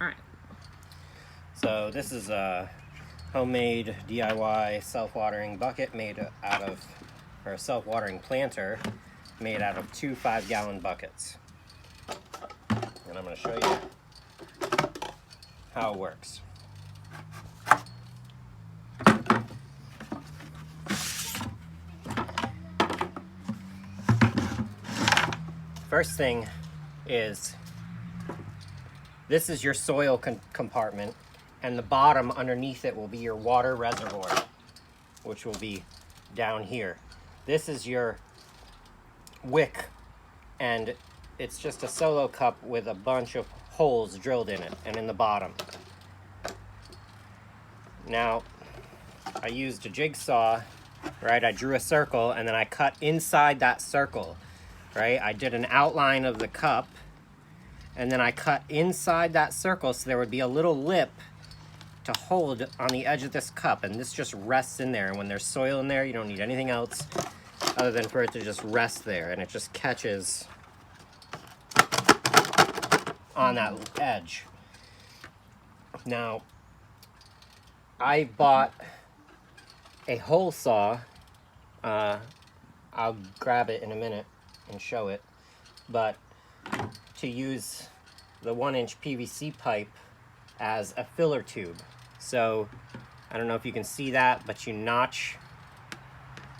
All right. So this is a homemade DIY self-watering bucket made out of, or a self-watering planter made out of 2 5-gallon buckets. And I'm going to show you how it works. First thing is, this is your soil compartment, and the bottom underneath it will be your water reservoir, which will be down here. This is your wick, and it's just a solo cup with a bunch of holes drilled in it and in the bottom. Now, I used a jigsaw, right? I drew a circle and then I cut inside that circle, right? I did an outline of the cup and then I cut inside that circle so there would be a little lip to hold on the edge of this cup, and this just rests in there. And when there's soil in there, you don't need anything else other than for it to just rest there, and it just catches on that edge. Now, I bought a hole saw. I'll grab it in a minute and show it, but to use the 1-inch PVC pipe as a filler tube. So I don't know if you can see that, but you notch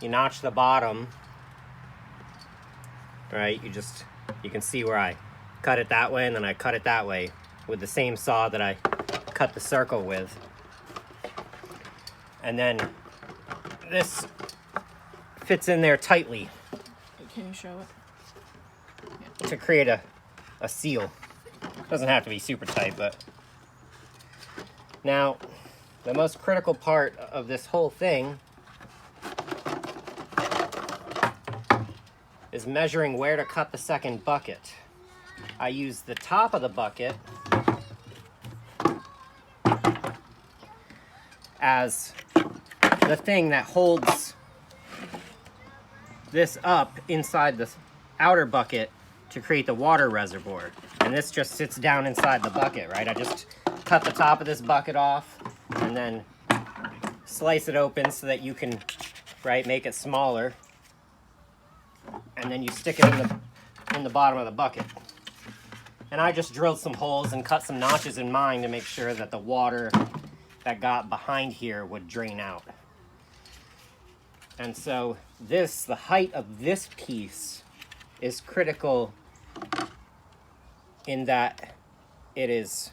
the bottom, right? You can see where I cut it that way, and then I cut it that way with the same saw that I cut the circle with. And then this fits in there tightly. Can you show it? To create a seal. Doesn't have to be super tight, but now the most critical part of this whole thing is measuring where to cut the second bucket. I use the top of the bucket as the thing that holds this up inside the outer bucket to create the water reservoir. And this just sits down inside the bucket, right? I just cut the top of this bucket off and then slice it open so that you can, right, make it smaller. And then you stick it in the bottom of the bucket. And I just drilled some holes and cut some notches in mine to make sure that the water that got behind here would drain out. And so the height of this piece is critical in that it is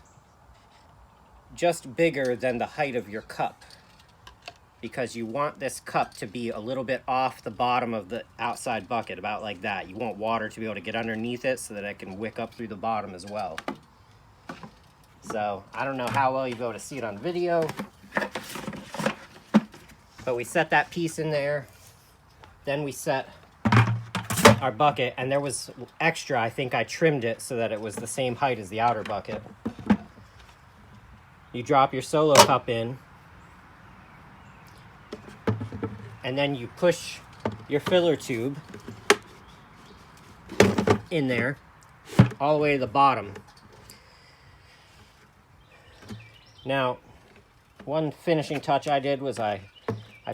just bigger than the height of your cup, because you want this cup to be a little bit off the bottom of the outside bucket, about like that. You want water to be able to get underneath it so that it can wick up through the bottom as well. So I don't know how well you'll be able to see it on video, but we set that piece in there. Then we set our bucket, and there was extra. I think I trimmed it so that it was the same height as the outer bucket. You drop your solo cup in, and then you push your filler tube in there all the way to the bottom. Now, one finishing touch I did was I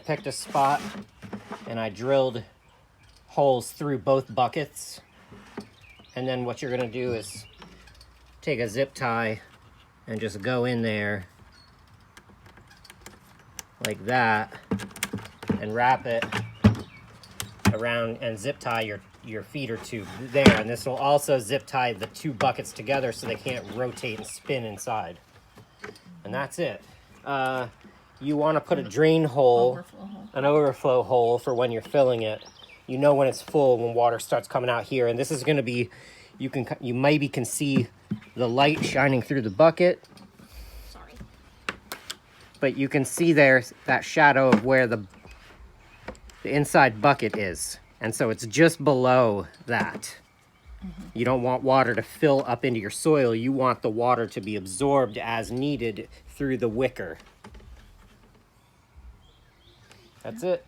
picked a spot and I drilled holes through both buckets. And then what you're gonna do is take a zip tie and just go in there like that and wrap it around and zip tie your feeder tube there. And this will also zip tie the two buckets together so they can't rotate and spin inside. And that's it. You want to put a drain hole, an overflow hole for when you're filling it. You know when it's full, when water starts coming out here. And this is going to be, you maybe can see the light shining through the bucket. Sorry. But you can see there that shadow of where the inside bucket is. And so it's just below that. You don't want water to fill up into your soil. You want the water to be absorbed as needed through the wicker. That's it.